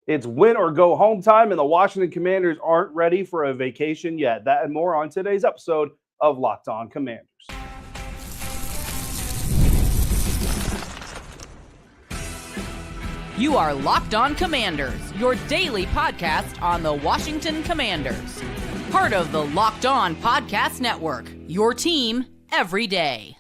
It's win or go home time, and the Washington Commanders aren't ready for a vacation yet. That and more on today's episode of Locked On Commanders. You are Locked On Commanders, your daily podcast on the Washington Commanders. Part of the Locked On Podcast Network, your team every day.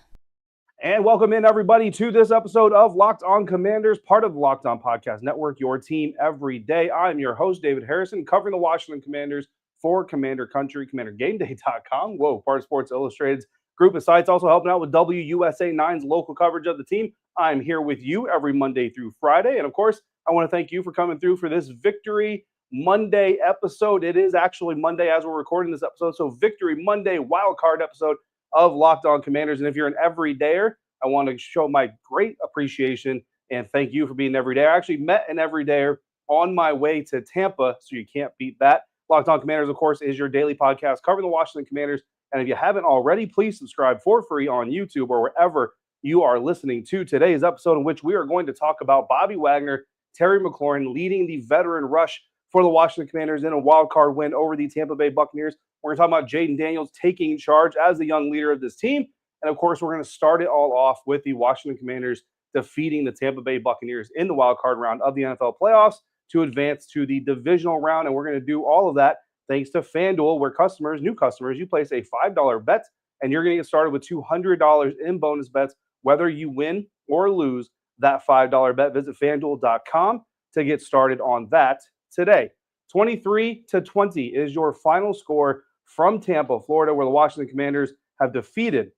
And welcome in, everybody, to this episode of Locked On Commanders, part of the Locked On Podcast Network, your team every day. I'm your host, David Harrison, covering the Washington Commanders for Commander Country, CommanderGameDay.com, part of Sports Illustrated's group of sites, also helping out with WUSA 9's local coverage of the team. I'm here with you every Monday through Friday. And, of course, I want to thank you for coming through for this Victory Monday episode. It is actually Monday as we're recording this episode, so Victory Monday wildcard episode of Locked On Commanders. And if you're an everydayer, I want to show my great appreciation and thank you for being an everydayer. I actually met an everydayer on my way to Tampa, so you can't beat that. Locked On Commanders, of course, is your daily podcast covering the Washington Commanders. And if you haven't already, please subscribe for free on YouTube or wherever you are listening to today's episode, in which we are going to talk about Bobby Wagner, Terry McLaurin leading the veteran rush for the Washington Commanders in a wild card win over the Tampa Bay Buccaneers. We're going to talk about Jayden Daniels taking charge as the young leader of this team. And, of course, we're going to start it all off with the Washington Commanders defeating the Tampa Bay Buccaneers in the wild card round of the NFL playoffs to advance to the divisional round. And we're going to do all of that thanks to FanDuel, where new customers, you place a $5 bet, and you're going to get started with $200 in bonus bets, whether you win or lose that $5 bet. Visit FanDuel.com to get started on that today. 23-20 is your final score from Tampa, Florida, where the Washington Commanders have defeated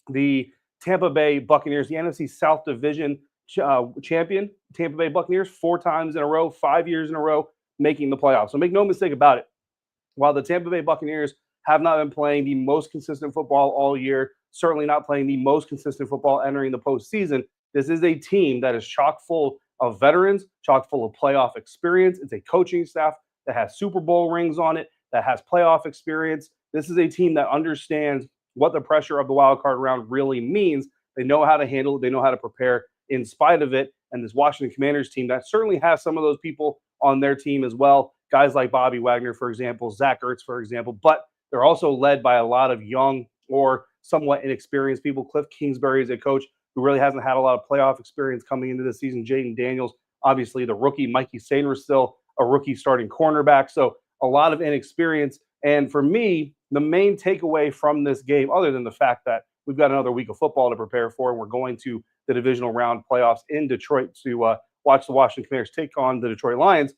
the Tampa Bay Buccaneers, the NFC South Division champion, Tampa Bay Buccaneers, 4 times in a row, 5 years in a row, making the playoffs. So make no mistake about it. While the Tampa Bay Buccaneers have not been playing the most consistent football all year, certainly not playing the most consistent football entering the postseason, this is a team that is chock full of veterans, chock full of playoff experience. It's a coaching staff that has Super Bowl rings on it, that has playoff experience. This is a team that understands what the pressure of the wild card round really means. They know how to handle it. They know how to prepare in spite of it. And this Washington Commanders team that certainly has some of those people on their team as well. Guys like Bobby Wagner, for example, Zach Ertz, for example. But they're also led by a lot of young or somewhat inexperienced people. Cliff Kingsbury is a coach who really hasn't had a lot of playoff experience coming into this season. Jayden Daniels, obviously the rookie. Mikey Sainer is still a rookie starting cornerback. So a lot of inexperience. And for me, the main takeaway from this game, other than the fact that we've got another week of football to prepare for, and we're going to the divisional round playoffs in Detroit to watch the Washington Commanders take on the Detroit Lions,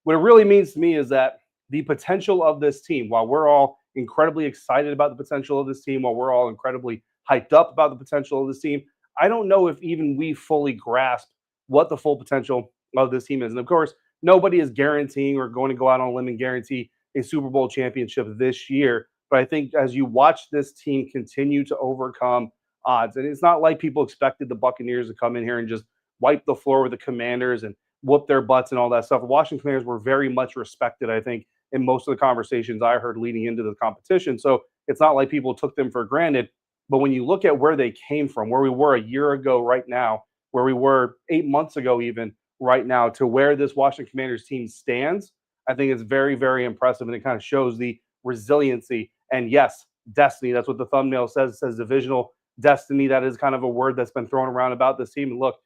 what it really means to me is that the potential of this team, while we're all incredibly excited about the potential of this team, while we're all incredibly hyped up about the potential of this team, I don't know if even we fully grasp what the full potential of this team is. And, of course, nobody is guaranteeing or going to go out on a limb and guarantee a Super Bowl championship this year. But I think as you watch this team continue to overcome odds, and it's not like people expected the Buccaneers to come in here and just wipe the floor with the Commanders and whoop their butts and all that stuff. The Washington Commanders were very much respected, I think, in most of the conversations I heard leading into the competition. So it's not like people took them for granted. But when you look at where they came from, where we were a year ago right now, where we were 8 months ago even right now, to where this Washington Commanders team stands, I think it's very, very impressive. And it kind of shows the resiliency and, yes, destiny. That's what the thumbnail says. It says divisional destiny. That is kind of a word that's been thrown around about this team. And look,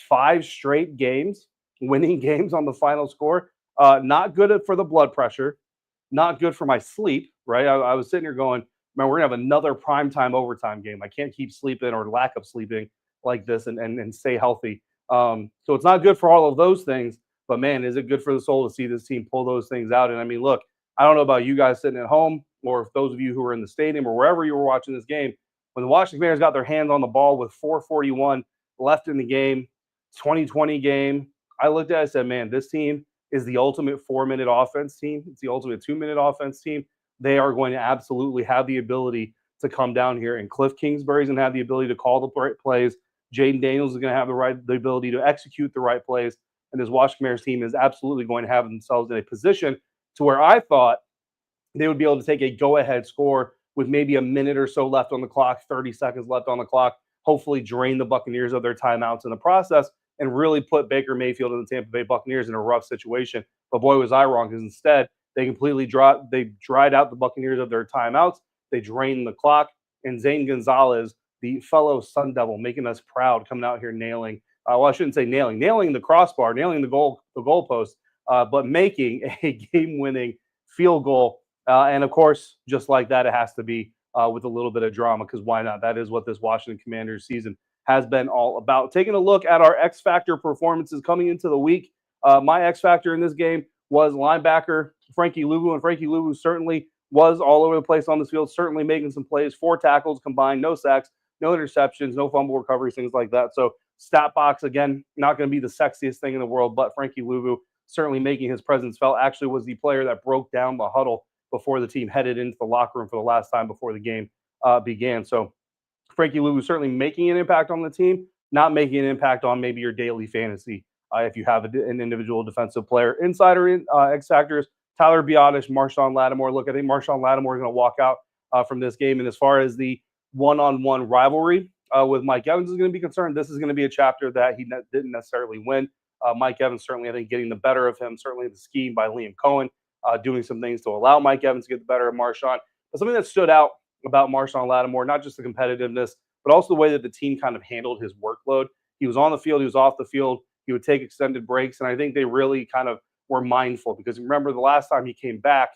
5 straight games, winning games on the final score. Not good for the blood pressure, not good for my sleep, right? I was sitting here going, man, we're going to have another primetime overtime game. I can't keep sleeping or lack of sleeping like this and stay healthy. So it's not good for all of those things. But, man, is it good for the soul to see this team pull those things out? And, I mean, look, I don't know about you guys sitting at home or if those of you who are in the stadium or wherever you were watching this game, when the Washington Commanders got their hands on the ball with 4:41 left in the game, 2020 game, I looked at it and said, man, this team is the ultimate 4-minute offense team. It's the ultimate 2-minute offense team. They are going to absolutely have the ability to come down here. And Cliff Kingsbury is going to have the ability to call the right plays. Jayden Daniels is going to have the ability to execute the right plays. And this Washington Commanders team is absolutely going to have themselves in a position to where I thought they would be able to take a go-ahead score with maybe a minute or so left on the clock, 30 seconds left on the clock, hopefully drain the Buccaneers of their timeouts in the process, and really put Baker Mayfield and the Tampa Bay Buccaneers in a rough situation. But boy, was I wrong, because instead they completely dried out the Buccaneers of their timeouts. They drained the clock, and Zane Gonzalez, the fellow Sun Devil, making us proud, coming out here nailing. Well, I shouldn't say nailing the crossbar, nailing the goalpost, but making a game-winning field goal. And of course, just like that, it has to be with a little bit of drama, because why not? That is what this Washington Commanders season has been all about. Taking a look at our X Factor performances coming into the week, my X Factor in this game was linebacker Frankie Luvu, and Frankie Luvu certainly was all over the place on this field, certainly making some plays, 4 tackles combined, no sacks, no interceptions, no fumble recoveries, things like that. So stat box, again, not going to be the sexiest thing in the world, but Frankie Luvu certainly making his presence felt. Actually was the player that broke down the huddle before the team headed into the locker room for the last time before the game began. So Frankie Luvu certainly making an impact on the team, not making an impact on maybe your daily fantasy if you have an individual defensive player. Insider X Factors, Tyler Biotish, Marshawn Lattimore. Look, I think Marshawn Lattimore is going to walk out from this game. And as far as the one-on-one rivalry with Mike Evans is going to be concerned, this is going to be a chapter that he didn't necessarily win. Mike Evans certainly, I think, getting the better of him. Certainly the scheme by Liam Cohen, doing some things to allow Mike Evans to get the better of Marshawn. But something that stood out about Marshawn Lattimore, not just the competitiveness, but also the way that the team kind of handled his workload. He was on the field, he was off the field, he would take extended breaks, and I think they really kind of were mindful, because remember the last time he came back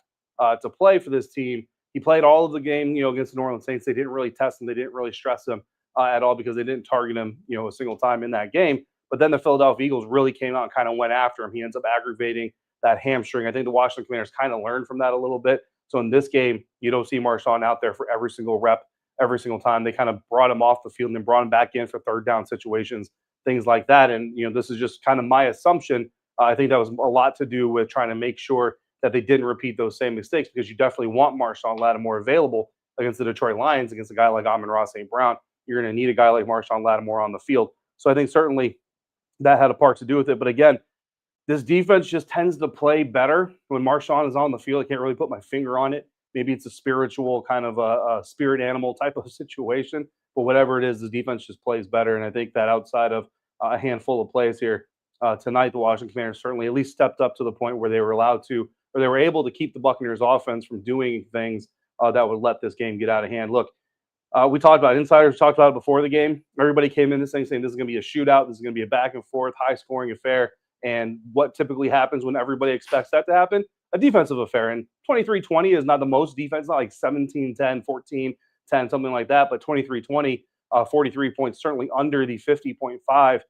to play for this team, he played all of the game, against the New Orleans Saints. They didn't really test him, they didn't really stress him at all, because they didn't target him, a single time in that game. But then the Philadelphia Eagles really came out and kind of went after him. He ends up aggravating that hamstring. I think the Washington Commanders kind of learned from that a little bit. So in this game, you don't see Marshawn out there for every single rep, every single time. They kind of brought him off the field and then brought him back in for third down situations, things like that. And, this is just kind of my assumption. I think that was a lot to do with trying to make sure that they didn't repeat those same mistakes, because you definitely want Marshawn Lattimore available against the Detroit Lions, against a guy like Amon-Ra St. Brown. You're going to need a guy like Marshawn Lattimore on the field. So I think certainly that had a part to do with it. But again, this defense just tends to play better when Marshawn is on the field. I can't really put my finger on it. Maybe it's a spiritual kind of a spirit animal type of situation. But whatever it is, the defense just plays better. And I think that outside of a handful of plays here tonight, the Washington Commanders certainly at least stepped up to the point where they were allowed to, or they were able to keep the Buccaneers offense from doing things that would let this game get out of hand. Look, we talked about insiders, talked about it before the game. Everybody came in this thing saying this is going to be a shootout. This is going to be a back and forth, high scoring affair. And what typically happens when everybody expects that to happen? A defensive affair. And 23-20 is not the most defense, not like 17-10, 14-10, something like that. But 23-20, 43 points, certainly under the 50.5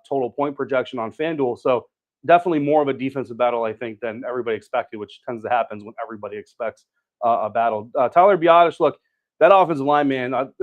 total point projection on FanDuel. So definitely more of a defensive battle, I think, than everybody expected, which tends to happen when everybody expects a battle. Tyler Biotish, look, that offensive line, man, I'll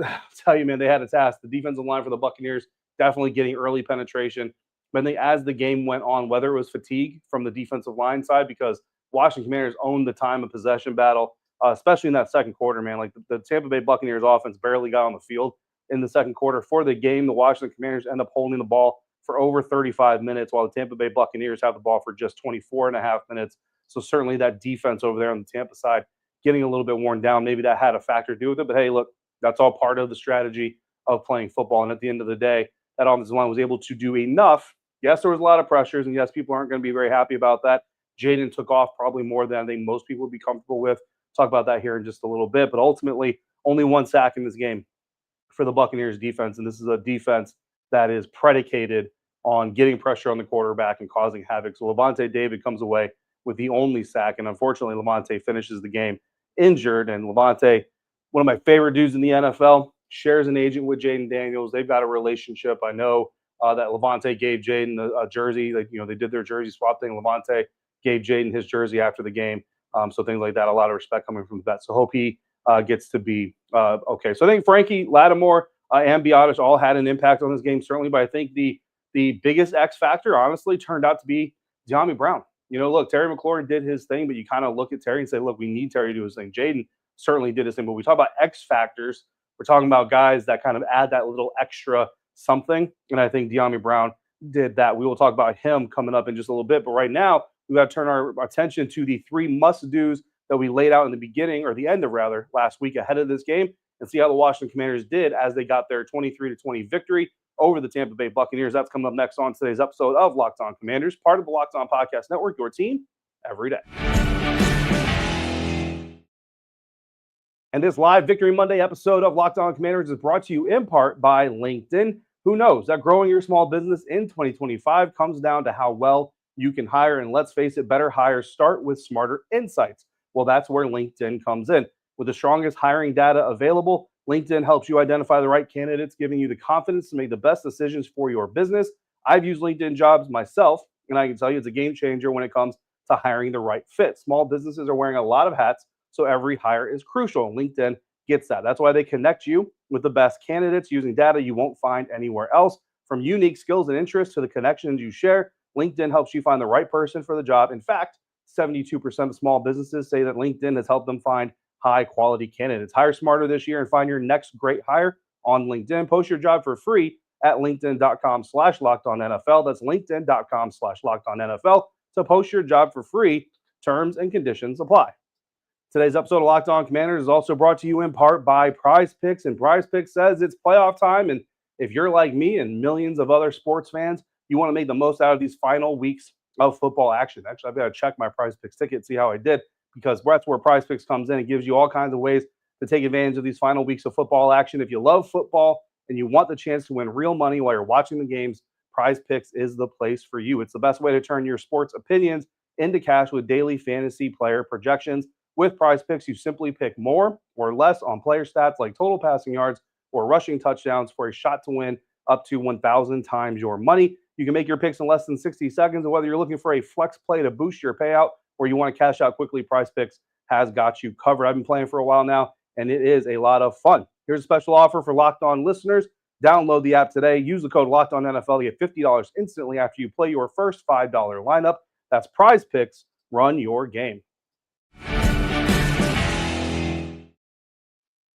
tell you, man, they had a task. The defensive line for the Buccaneers definitely getting early penetration. But I think as the game went on, whether it was fatigue from the defensive line side, because Washington Commanders owned the time of possession battle, especially in that second quarter, man. Like the Tampa Bay Buccaneers offense barely got on the field in the second quarter. For the game, the Washington Commanders end up holding the ball for over 35 minutes, while the Tampa Bay Buccaneers have the ball for just 24 and a half minutes. So certainly that defense over there on the Tampa side getting a little bit worn down. Maybe that had a factor to do with it. But hey, look, that's all part of the strategy of playing football. And at the end of the day, that offensive line was able to do enough. Yes, there was a lot of pressures, and yes, people aren't going to be very happy about that. Jayden took off probably more than I think most people would be comfortable with. Talk about that here in just a little bit. But ultimately, only one sack in this game for the Buccaneers defense. And this is a defense that is predicated on getting pressure on the quarterback and causing havoc. So Levante David comes away with the only sack. And unfortunately, Levante finishes the game injured. And Levante, one of my favorite dudes in the NFL, shares an agent with Jayden Daniels. They've got a relationship. I know that Levante gave Jayden a jersey. Like, they did their jersey swap thing. Levante gave Jayden his jersey after the game. So things like that, a lot of respect coming from the vet. So hope he gets to be okay. So I think Frankie, Lattimore, and Biotish all had an impact on this game, certainly. But I think the biggest X factor, honestly, turned out to be Dyami Brown. Look, Terry McLaurin did his thing, but you kind of look at Terry and say, look, we need Terry to do his thing. Jayden certainly did his thing. But we talk about X factors. We're talking about guys that kind of add that little extra something. And I think Dyami Brown did that. We will talk about him coming up in just a little bit. But right now, we've got to turn our attention to the 3 must-dos that we laid out in the beginning, or the end of rather, last week ahead of this game, and see how the Washington Commanders did as they got their 23-20 victory over the Tampa Bay Buccaneers. That's coming up next on today's episode of Locked On Commanders, part of the Locked On Podcast Network, your team every day. And this live Victory Monday episode of Locked On Commanders is brought to you in part by LinkedIn. Who knows that growing your small business in 2025 comes down to how well you can hire. And let's face it, better hires start with smarter insights. Well, that's where LinkedIn comes in. With the strongest hiring data available, LinkedIn helps you identify the right candidates, giving you the confidence to make the best decisions for your business. I've used LinkedIn Jobs myself, and I can tell you it's a game changer when it comes to hiring the right fit. Small businesses are wearing a lot of hats, so every hire is crucial. LinkedIn gets that. That's why they connect you with the best candidates using data you won't find anywhere else. From unique skills and interests to the connections you share, LinkedIn helps you find the right person for the job. In fact, 72% of small businesses say that LinkedIn has helped them find high-quality candidates. Hire smarter this year and find your next great hire on LinkedIn. Post your job for free at linkedin.com/lockedonnfl. That's linkedin.com/lockedonnfl to post your job for free. Terms and conditions apply. Today's episode of Locked On Commanders is also brought to you in part by Prize Picks, and Prize Picks says it's playoff time, and if you're like me and millions of other sports fans, you want to make the most out of these final weeks of football action. Actually, I've got to check my Prize Picks ticket, see how I did, because that's where Prize Picks comes in. It gives you all kinds of ways to take advantage of these final weeks of football action. If you love football and you want the chance to win real money while you're watching the games, Prize Picks is the place for you. It's the best way to turn your sports opinions into cash with daily fantasy player projections. With Prize Picks, you simply pick more or less on player stats like total passing yards or rushing touchdowns for a shot to win up to 1,000 times your money. You can make your picks in less than 60 seconds, and whether you're looking for a flex play to boost your payout or you want to cash out quickly, Prize Picks has got you covered. I've been playing for a while now, and it is a lot of fun. Here's a special offer for Locked On listeners. Download the app today. Use the code LOCKEDONNFL to get $50 instantly after you play your first $5 lineup. That's Prize Picks. Run your game.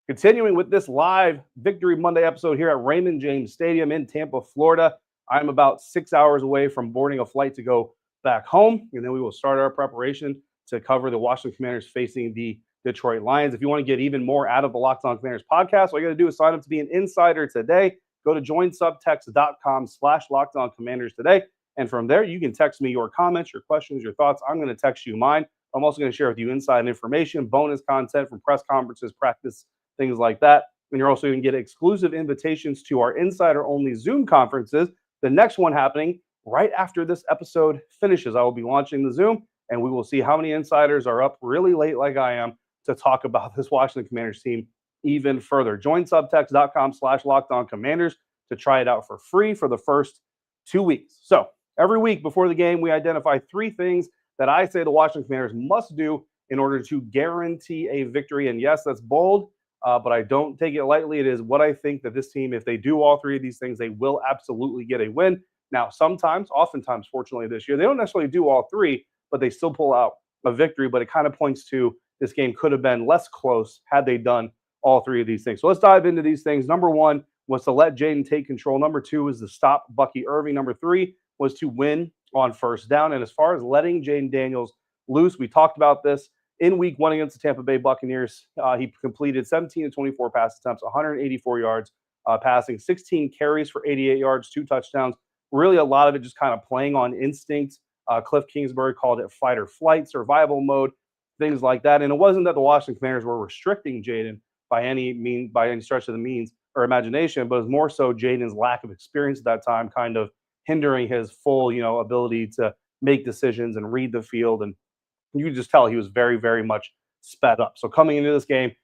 Continuing with this live Victory Monday episode here at Raymond James Stadium in Tampa, Florida. I'm about 6 hours away from boarding a flight to go back home, and then we will start our preparation to cover the Washington Commanders facing the Detroit Lions. If you want to get even more out of the Locked On Commanders podcast, all you got to do is sign up to be an insider today. Go to joinsubtext.com/LockedOnCommanders today, and from there you can text me your comments, your questions, your thoughts. I'm going to text you mine. I'm also going to share with you inside information, bonus content from press conferences, practice, things like that. And you're also going to get exclusive invitations to our insider-only Zoom conferences. The next one happening right after this episode finishes. I will be launching the Zoom, and we will see how many insiders are up really late like I am to talk about this Washington Commanders team even further. Join subtext.com/LockedOnCommanders to try it out for free for the first 2 weeks. So every week before the game, we identify 3 things that I say the Washington Commanders must do in order to guarantee a victory. And yes, that's bold. But I don't take it lightly. It is what I think that this team, if they do all 3 of these things, they will absolutely get a win. Now, oftentimes, fortunately this year, they don't necessarily do all 3, but they still pull out a victory. But it kind of points to this game could have been less close had they done all 3 of these things. So let's dive into these things. Number 1 was to let Jayden take control. Number 2 was to stop Bucky Irving. Number 3 was to win on first down. And as far as letting Jayden Daniels loose, we talked about this. In week 1 against the Tampa Bay Buccaneers, he completed 17 of 24 pass attempts, 184 yards passing, 16 carries for 88 yards, 2 touchdowns. Really a lot of it just kind of playing on instinct. Cliff Kingsbury called it fight or flight, survival mode, things like that. And it wasn't that the Washington Commanders were restricting Jayden by any stretch of the means or imagination, but it was more so Jayden's lack of experience at that time kind of hindering his full, ability to make decisions and read the field. And you could just tell he was very, very much sped up. So coming into this game,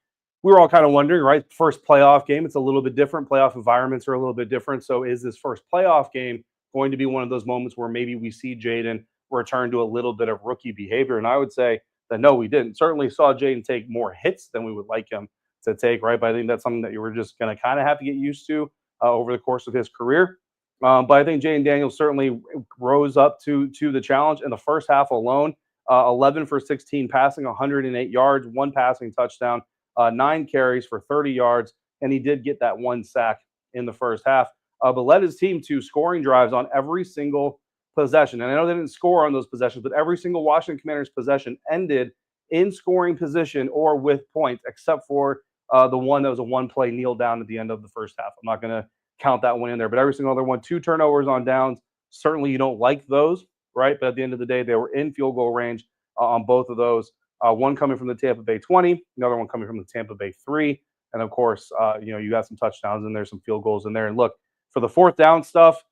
we were all kind of wondering, right? First playoff game, it's a little bit different. Playoff environments are a little bit different. So is this first playoff game going to be one of those moments where maybe we see Jayden return to a little bit of rookie behavior? And I would say that no, we didn't. Certainly saw Jayden take more hits than we would like him to take, right? But I think that's something that you were just going to kind of have to get used to over the course of his career. But I think Jayden Daniels certainly rose up to the challenge in the first half alone. 11 for 16 passing, 108 yards, 1 passing touchdown, 9 carries for 30 yards, and he did get that 1 sack in the first half, but led his team to scoring drives on every single possession. And I know they didn't score on those possessions, but every single Washington Commanders possession ended in scoring position or with points, except for the one that was a 1-play kneel down at the end of the first half. I'm not going to count that one in there. But every single other one, 2 turnovers on downs, certainly you don't like those, right? But at the end of the day, they were in field goal range on both of those. One coming from the Tampa Bay 20, another one coming from the Tampa Bay 3. And of course, you got some touchdowns in there, some field goals in there. And look, for the fourth down stuff,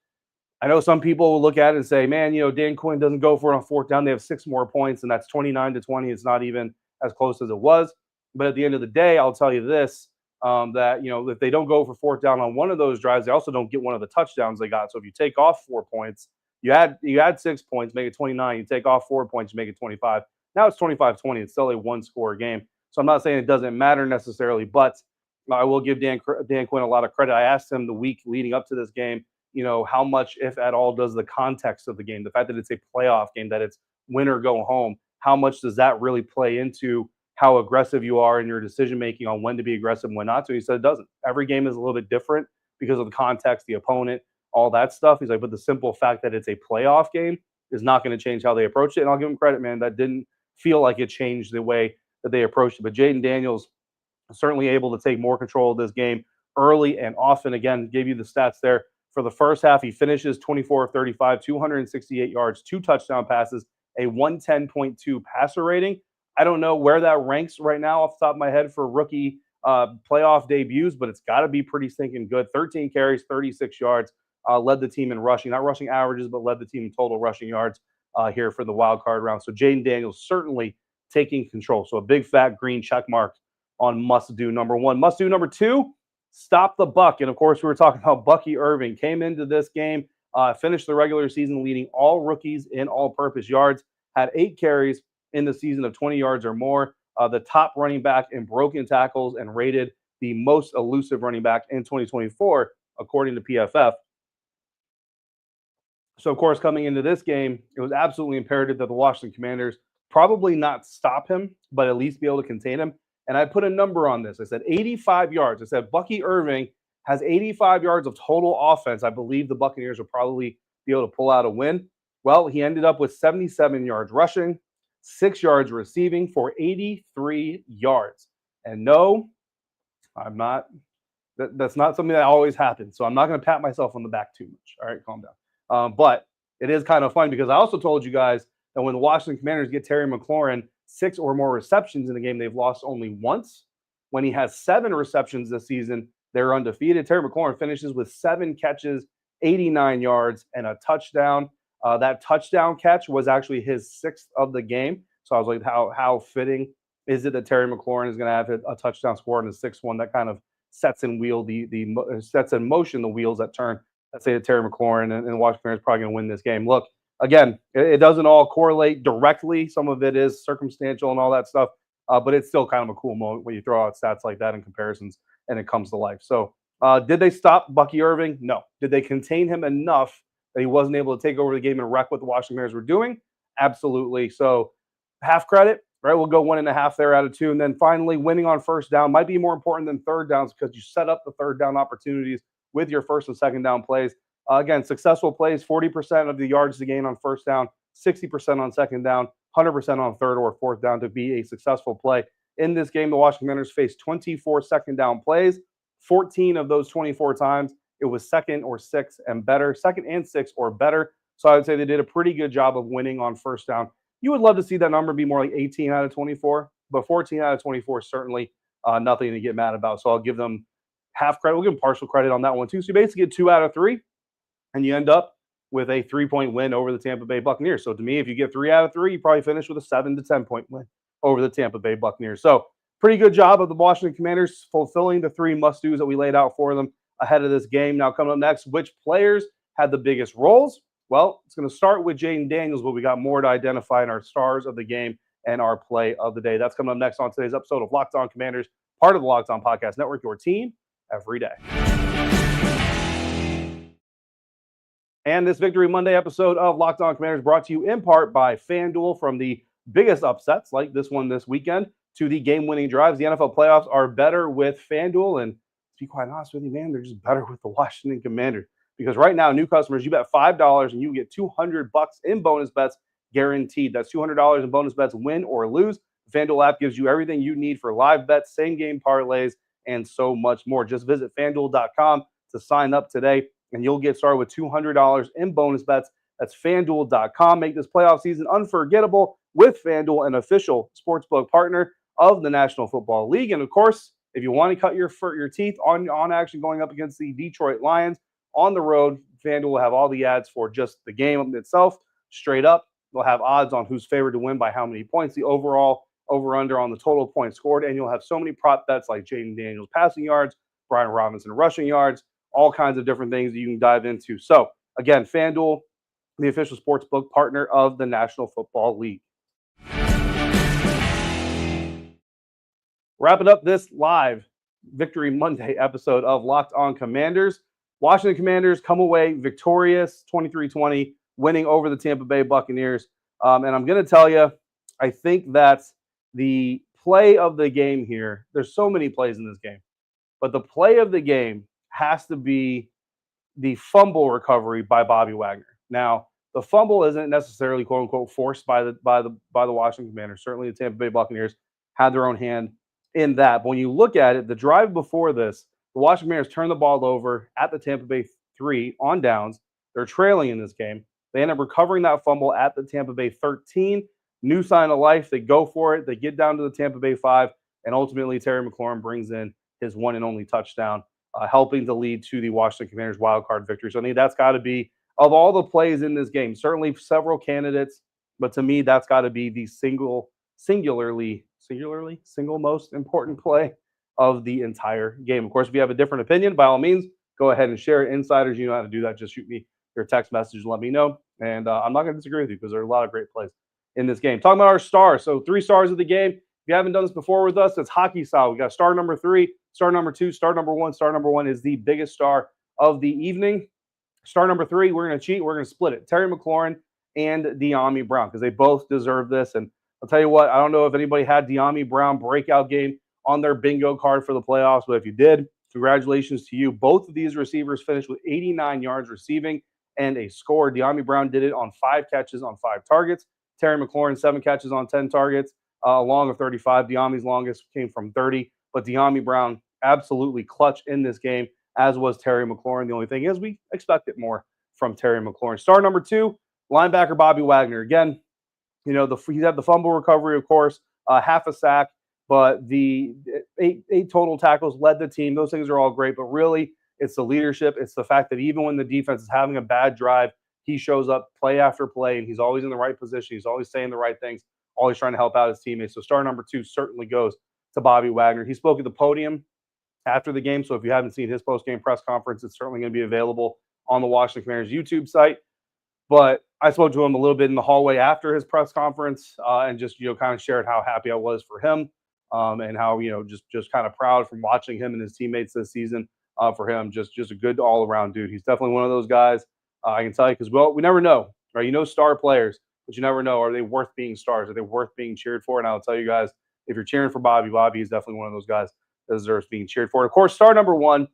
I know some people will look at it and say, man, Dan Quinn doesn't go for it on fourth down. They have 6 more points, and that's 29-20. It's not even as close as it was. But at the end of the day, I'll tell you this, that, if they don't go for fourth down on one of those drives, they also don't get one of the touchdowns they got. So if you take off 4 points, you add 6 points, make it 29. You take off 4 points, you make it 25. Now it's 25-20. It's still a one-score game. So I'm not saying it doesn't matter necessarily, but I will give Dan Quinn a lot of credit. I asked him the week leading up to this game, how much, if at all, does the context of the game, the fact that it's a playoff game, that it's win or go home, how much does that really play into how aggressive you are in your decision-making on when to be aggressive and when not to? He said it doesn't. Every game is a little bit different because of the context, the opponent, all that stuff. He's like, but the simple fact that it's a playoff game is not going to change how they approach it. And I'll give him credit, man. That didn't feel like it changed the way that they approached it. But Jayden Daniels certainly able to take more control of this game early and often. Again, gave you the stats there. For the first half, he finishes 24 of 35, 268 yards, 2 touchdown passes, a 110.2 passer rating. I don't know where that ranks right now off the top of my head for rookie playoff debuts, but it's got to be pretty stinking good. 13 carries, 36 yards, led the team in rushing, not rushing averages, but led the team in total rushing yards here for the wild card round. So Jayden Daniels certainly taking control. So a big fat green check mark on must-do number 1. Must-do number 2, stop the buck. And of course, we were talking about Bucky Irving. Came into this game, finished the regular season leading all rookies in all-purpose yards, had 8 carries in the season of 20 yards or more, the top running back in broken tackles, and rated the most elusive running back in 2024, according to PFF. So, of course, coming into this game, it was absolutely imperative that the Washington Commanders probably not stop him, but at least be able to contain him. And I put a number on this. I said 85 yards. I said Bucky Irving has 85 yards of total offense. I believe the Buccaneers will probably be able to pull out a win. Well, he ended up with 77 yards rushing, 6 yards receiving for 83 yards. And no, I'm not. That's not something that always happens. So I'm not going to pat myself on the back too much. All right, calm down. But it is kind of fun because I also told you guys that when the Washington Commanders get Terry McLaurin 6 or more receptions in a game, they've lost only once. When he has 7 receptions this season, they're undefeated. Terry McLaurin finishes with 7 catches, 89 yards, and a touchdown. That touchdown catch was actually his 6th of the game. So I was like, how fitting is it that Terry McLaurin is going to have a touchdown score in the 6th one that kind of sets in motion the wheels that turn. Let's say that Terry McLaurin and the Washington Commanders probably going to win this game. Look, again, it doesn't all correlate directly. Some of it is circumstantial and all that stuff, but it's still kind of a cool moment when you throw out stats like that in comparisons and it comes to life. So did they stop Bucky Irving? No. Did they contain him enough that he wasn't able to take over the game and wreck what the Washington Commanders were doing? Absolutely. So half credit, right? We'll go 1.5 there out of 2. And then finally, winning on first down might be more important than third downs because you set up the third down opportunities with your first and second down plays. Again, successful plays, 40% of the yards to gain on first down, 60% on second down, 100% on third or fourth down to be a successful play. In this game, the Washington Commanders faced 24 second down plays. 14 of those 24 times, it was second and six or better. So I would say they did a pretty good job of winning on first down. You would love to see that number be more like 18 out of 24, but 14 out of 24 is certainly nothing to get mad about. So I'll give them half credit. We'll give them partial credit on that one too. So you basically get 2 out of 3. And you end up with a 3-point win over the Tampa Bay Buccaneers. So to me, if you get 3 out of 3, you probably finish with a 7 to 10-point win over the Tampa Bay Buccaneers. So pretty good job of the Washington Commanders fulfilling the 3 must-dos that we laid out for them ahead of this game. Now coming up next, which players had the biggest roles? Well, it's going to start with Jayden Daniels, but we got more to identify in our stars of the game and our play of the day. That's coming up next on today's episode of Locked On Commanders, part of the Locked On Podcast Network, your team every day. And this Victory Monday episode of Locked On Commanders brought to you in part by FanDuel. From the biggest upsets like this one this weekend to the game-winning drives, the NFL playoffs are better with FanDuel. And to be quite honest with you, man, they're just better with the Washington Commanders. Because right now, new customers, you bet $5 and you get $200 in bonus bets guaranteed. That's $200 in bonus bets, win or lose. The FanDuel app gives you everything you need for live bets, same-game parlays, and so much more. Just visit FanDuel.com to sign up today, and you'll get started with $200 in bonus bets. That's FanDuel.com. Make this playoff season unforgettable with FanDuel, an official sportsbook partner of the National Football League. And, of course, if you want to cut your teeth on action going up against the Detroit Lions on the road, FanDuel will have all the ads for just the game itself. Straight up, they'll have odds on who's favored to win by how many points, the overall over-under on the total points scored, and you'll have so many prop bets like Jayden Daniels passing yards, Brian Robinson rushing yards, all kinds of different things that you can dive into. So, again, FanDuel, the official sportsbook partner of the National Football League. Wrapping up this live Victory Monday episode of Locked On Commanders. Washington Commanders come away victorious, 23-20, winning over the Tampa Bay Buccaneers. And I'm going to tell you, I think that the play of the game here, there's so many plays in this game, but the play of the game has to be the fumble recovery by Bobby Wagner. Now, the fumble isn't necessarily "quote unquote" forced by the Washington Commanders. Certainly, the Tampa Bay Buccaneers had their own hand in that. But when you look at it, the drive before this, the Washington Commanders turned the ball over at the Tampa Bay 3 on downs. They're trailing in this game. They end up recovering that fumble at the Tampa Bay 13. New sign of life. They go for it. They get down to the Tampa Bay 5, and ultimately Terry McLaurin brings in his one and only touchdown, helping to lead to the Washington Commanders wild card victory. So I think that's got to be, of all the plays in this game, certainly several candidates, but to me, that's got to be the single most important play of the entire game. Of course, if you have a different opinion, by all means, go ahead and share it. Insiders, you know how to do that. Just shoot me your text message and let me know. And I'm not going to disagree with you because there are a lot of great plays in this game. Talking about our stars. So 3 stars of the game. If you haven't done this before with us, it's hockey style. We got star number 3, star number 2, star number 1. Star number 1 is the biggest star of the evening. Star number 3, we're going to cheat. We're going to split it. Terry McLaurin and Dyami Brown, because they both deserve this. And I'll tell you what, I don't know if anybody had Dyami Brown breakout game on their bingo card for the playoffs, but if you did, congratulations to you. Both of these receivers finished with 89 yards receiving and a score. Dyami Brown did it on 5 catches on 5 targets. Terry McLaurin, 7 catches on 10 targets, long of 35. Dyami's longest came from 30. But Dyami Brown absolutely clutch in this game, as was Terry McLaurin. The only thing is we expected more from Terry McLaurin. Star number 2, linebacker Bobby Wagner. Again, you know, he had the fumble recovery, of course, half a sack, but the 8 total tackles led the team. Those things are all great, but really it's the leadership. It's the fact that even when the defense is having a bad drive, he shows up play after play, and he's always in the right position. He's always saying the right things, always trying to help out his teammates. So star number 2 certainly goes to Bobby Wagner. He spoke at the podium after the game, so if you haven't seen his post-game press conference, it's certainly going to be available on the Washington Commanders YouTube site. But I spoke to him a little bit in the hallway after his press conference, and just, you know, kind of shared how happy I was for him, and how, you know, just kind of proud from watching him and his teammates this season. For him, just a good all-around dude. He's definitely one of those guys. I can tell you, because, well, we never know, right? You know, star players, but you never know, are they worth being stars? Are they worth being cheered for? And I'll tell you guys, if you're cheering for Bobby is definitely one of those guys that deserves being cheered for. And of course, star number 1,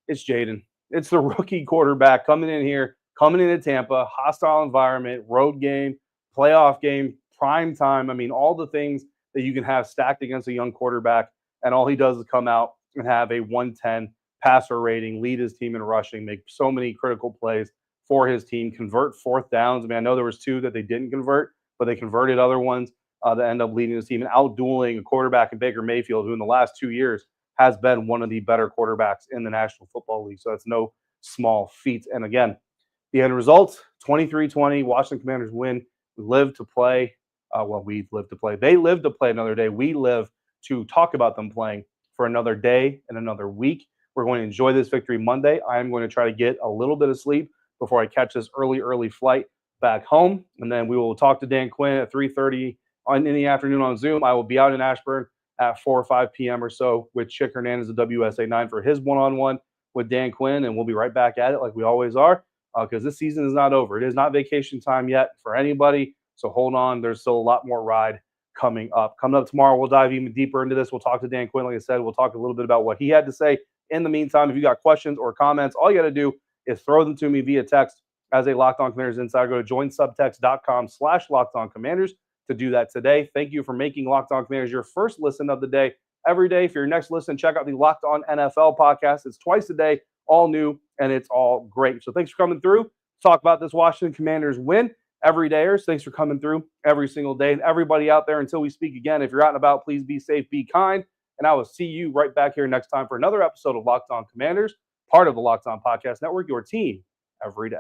it's Jayden. It's the rookie quarterback coming into Tampa, hostile environment, road game, playoff game, prime time. I mean, all the things that you can have stacked against a young quarterback, and all he does is come out and have a 110 passer rating, lead his team in rushing, make so many critical plays for his team, convert 4th downs. I mean, I know there was 2 that they didn't convert, but they converted other ones that end up leading his team and outdueling a quarterback in Baker Mayfield, who in the last 2 years has been one of the better quarterbacks in the National Football League. So it's no small feat. And again, the end result, 23-20, Washington Commanders win. We live to play. We live to play. They live to play another day. We live to talk about them playing for another day and another week. We're going to enjoy this Victory Monday. I am going to try to get a little bit of sleep before I catch this early flight back home. And then we will talk to Dan Quinn at 3:30 in the afternoon on Zoom. I will be out in Ashburn at 4 or 5 p.m. or so with Chick Hernandez of WSA 9 for his one-on-one with Dan Quinn. And we'll be right back at it like we always are, because this season is not over. It is not vacation time yet for anybody. So hold on. There's still a lot more ride coming up. Coming up tomorrow, we'll dive even deeper into this. We'll talk to Dan Quinn. Like I said, we'll talk a little bit about what he had to say. In the meantime, if you got questions or comments, all you got to do is throw them to me via text as a Locked On Commanders insider. Go to joinsubtext.com/LockedOnCommanders to do that today. Thank you for making Locked On Commanders your first listen of the day every day. For your next listen, check out the Locked On NFL podcast. It's twice a day all new, and it's all great. So thanks for coming through. Talk about this Washington Commanders win. Everydayers, thanks for coming through every single day. And everybody out there, until we speak again, if you're out and about, please be safe, be kind. And I will see you right back here next time for another episode of Locked On Commanders, part of the Locked On Podcast Network, your team every day.